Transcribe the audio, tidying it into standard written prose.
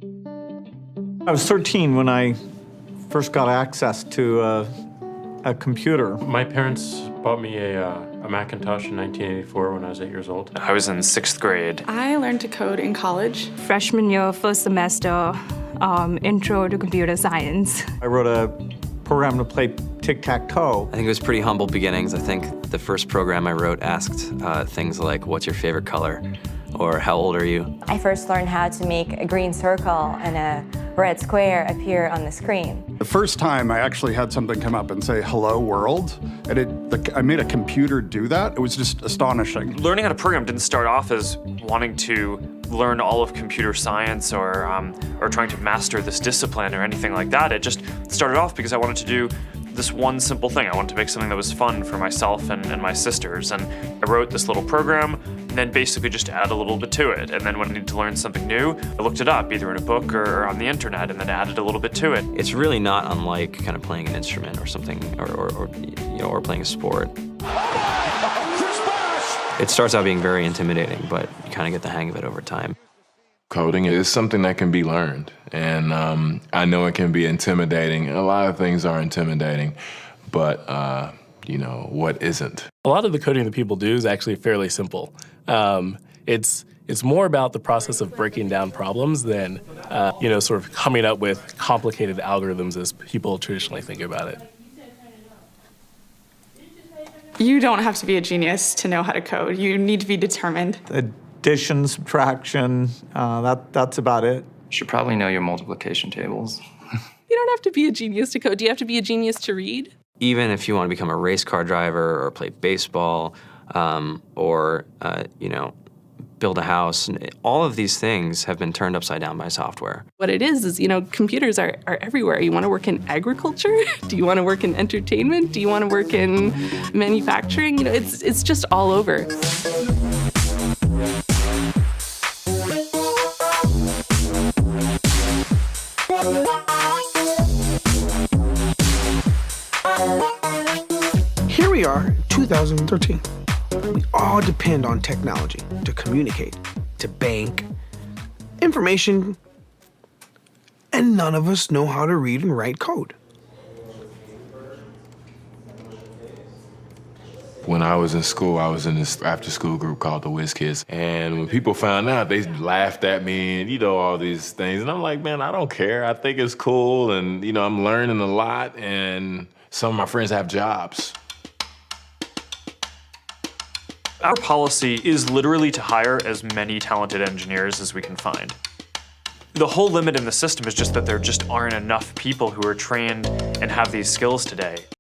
I was 13 when I first got access to a computer. My parents bought me a Macintosh in 1984 when I was 8 years old. I was in 6th grade. I learned to code in college. Freshman year, first semester, intro to computer science. I wrote a program to play tic-tac-toe. I think it was pretty humble beginnings. I think the first program I wrote asked things like, what's your favorite color? Or how old are you? I first learned how to make a green circle and a red square appear on the screen. The first time I actually had something come up and say, hello world, and I made a computer do that. It was just astonishing. Learning how to program didn't start off as wanting to learn all of computer science or trying to master this discipline or anything like that. It just started off because I wanted to do this one simple thing. I wanted to make something that was fun for myself and my sisters. And I wrote this little program and then basically just add a little bit to it. And then when I needed to learn something new, I looked it up either in a book or on the internet and then added a little bit to it. It's really not unlike kind of playing an instrument or something, or playing a sport. It starts out being very intimidating, but you kind of get the hang of it over time. Coding is something that can be learned, and I know it can be intimidating. A lot of things are intimidating, but what isn't? A lot of the coding that people do is actually fairly simple. It's more about the process of breaking down problems than sort of coming up with complicated algorithms as people traditionally think about it. You don't have to be a genius to know how to code. You need to be determined. Addition, subtraction, that's about it. You should probably know your multiplication tables. You don't have to be a genius to code. Do you have to be a genius to read? Even if you want to become a race car driver or play baseball or build a house, all of these things have been turned upside down by software. What it is computers are everywhere. You want to work in agriculture? Do you want to work in entertainment? Do you want to work in manufacturing? It's just all over. Here we are, 2013. We all depend on technology to communicate, to bank, information, and none of us know how to read and write code. When I was in school, I was in this after-school group called the Whiz Kids. And when people found out, they laughed at me and, all these things. And I'm like, man, I don't care. I think it's cool. And, I'm learning a lot. And some of my friends have jobs. Our policy is literally to hire as many talented engineers as we can find. The whole limit in the system is just that there just aren't enough people who are trained and have these skills today.